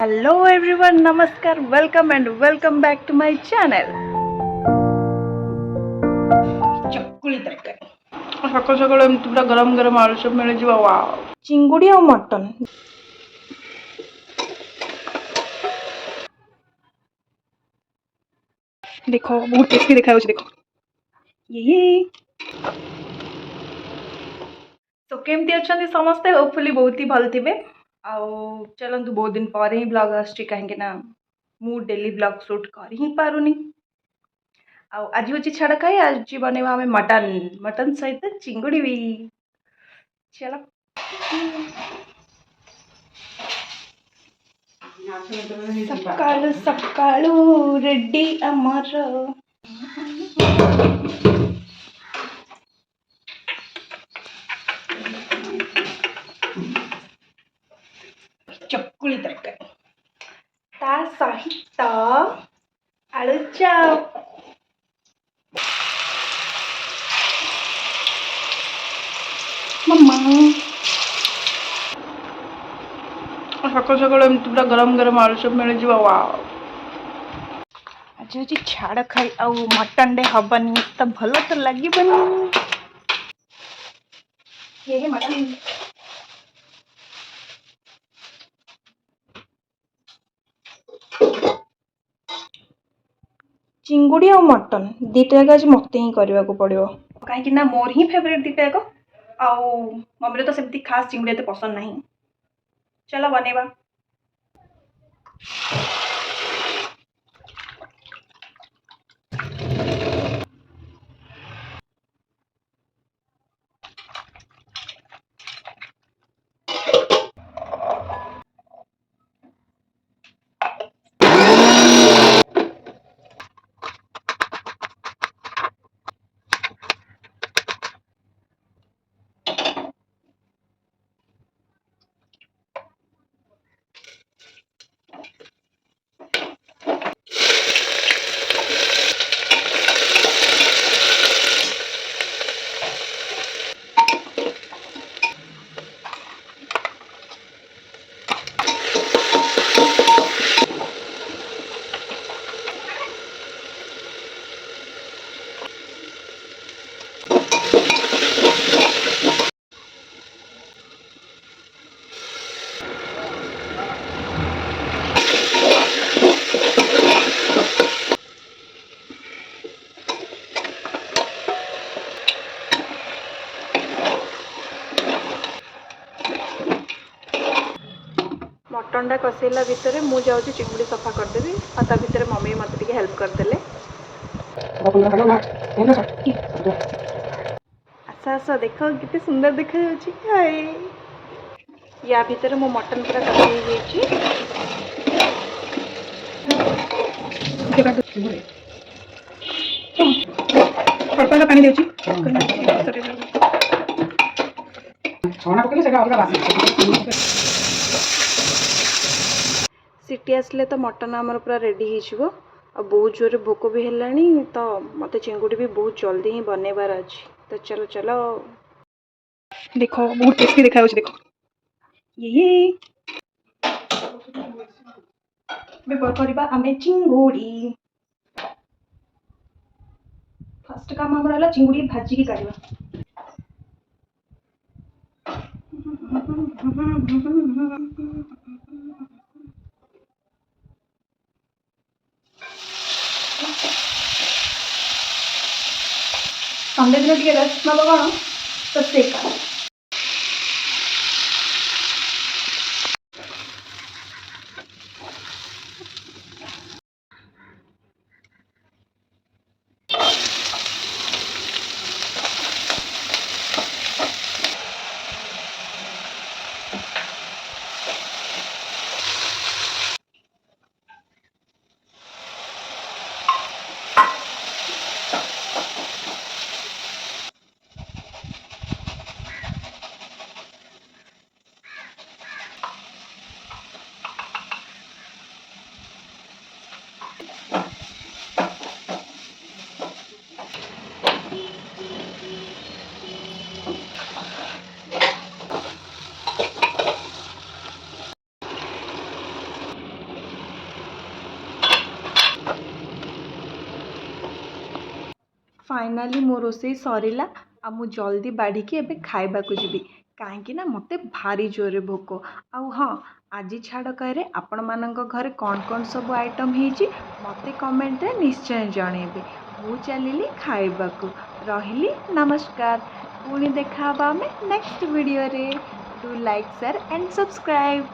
Hello everyone, namaskar, welcome and welcome back to my channel. ଚକୁଳି ତରକାରୀ ସକାଳୁ ସକାଳୁ ଏମିତି ପୁରା ଗରମ ଗରମ ଆଳୁଚପ ମିଳିଯିବ। ୱାଓ, ଚିଙ୍ଗୁଡ଼ି ଆଉ ମଟନ। ଦେଖ ବହୁତ ଟେଷ୍ଟି ଦେଖାଯାଉଛି। ଦେଖ ତ କେମିତି ଅଛନ୍ତି ସମସ୍ତେ? ହୋପଫୁଲି ବହୁତ ହି ଭଲ ଥିବେ। ଆଉ ଚାଲନ୍ତୁ, ବହୁତ ଦିନ ପରେ ହିଁ ବ୍ଲଗ ଆସୁଛି, କାହିଁକି ନା ମୁଁ ଡେଲି ବ୍ଲଗ ସୁଟ୍ କରି ହିଁ ପାରୁନି। ଆଉ ଆଜି ହେଉଛି ଛାଡ଼ ଖାଇ, ଆଜି ବନେଇବା ଆମେ ମଟନ ସହିତ ଚିଙ୍ଗୁଡ଼ି ବି। ଚାଲ ସକାଳୁ ସକାଳୁ ରେଡି ଆମର। ଚକୁଳି ତରକାରୀ ତା ସହିତ ଆଳୁଚପ। ମାମା ସକାଳୁ ସକାଳୁ ଏମିତି ପୁରା ଗରମ ଗରମ ଆଳୁଚପ ମିଳିଯିବ। ୱାଓ, ଆଜି ହେଉଛି ଛାଡ଼ ଖାଇ, ଆଉ ମଟନରେ ହବନି ତ ଭଲ ତ ଲାଗିବନି। ମଟନ ଚିଙ୍ଗୁଡ଼ି ଆଉ ମଟନ ଦୁଇଟା ଯାକ ଆଜି ମୋତେ ହିଁ କରିବାକୁ ପଡ଼ିବ, କାହିଁକି ନା ମୋର ହିଁ ଫେଭରେଟ୍ ଦୁଇଟା ଯାକ। ଆଉ ମମିର ତ ସେମିତି ଖାସ୍ ଚିଙ୍ଗୁଡ଼ି ଏତେ ପସନ୍ଦ ନାହିଁ। ଚାଲ ବନେଇବା। ମଟନଟା କଷେଇଲା ଭିତରେ ମୁଁ ଯାଉଛି ଚିଙ୍ଗୁଡ଼ି ସଫା କରିଦେବି, ଆଉ ତା ଭିତରେ ମମି ମୋତେ ଟିକେ ହେଲ୍ପ କରିଦେଲେ। ଆସ ଆସ, ଦେଖ କେତେ ସୁନ୍ଦର ଦେଖାଯାଉଛି। ହାଏ, ୟା ଭିତରେ ମୋ ମଟନ ପୁରା କଷି ହେଇଯାଇଛି। ଅଳ୍ପ ପାଣି ଦେଉଛି। ସିଟି ଆସିଲେ ତ ମଟନ ଆମର ପୁରା ରେଡ଼ି ହେଇଯିବ। ଆଉ ବହୁତ ଜୋରରେ ଭୋକ ବି ହେଲାଣି, ତ ମୋତେ ଚିଙ୍ଗୁଡ଼ି ବି ବହୁତ ଜଲ୍ଦି ହିଁ ବନେଇବାର ଅଛି। ତ ଚାଲ ଚାଲ, ଦେଖ ବହୁତ ଟେଷ୍ଟି ଦେଖାଯାଉଛି। ଦେଖ ଏବେ କରିବା ଆମେ ଚିଙ୍ଗୁଡ଼ି। ଫାଷ୍ଟ କାମ ଆମର ହେଲା ଚିଙ୍ଗୁଡ଼ି ଭାଜିକି କାଢ଼ିବା। ସନ୍ଡେ ଦିନ ଟିକେ ରେଷ୍ଟ ନେବ କ'ଣ, ତ ସେ କାମ। फाइनाली मो रोषे सरिला आ मु जल्दी बाढ़ी एबे खाइबाकू जीवी कहीं मते भारी जोरे भोक आउ हाँ आज छाड़ कहे आपण मानक घरे कौन कौन सब आइटम होती मते कमेंट रे निश्चय जनइबे। मु चलिली खाइबाकू रहिली नमस्कार पुणी देखा नेक्स्ट वीडियो रे। Do like share and subscribe.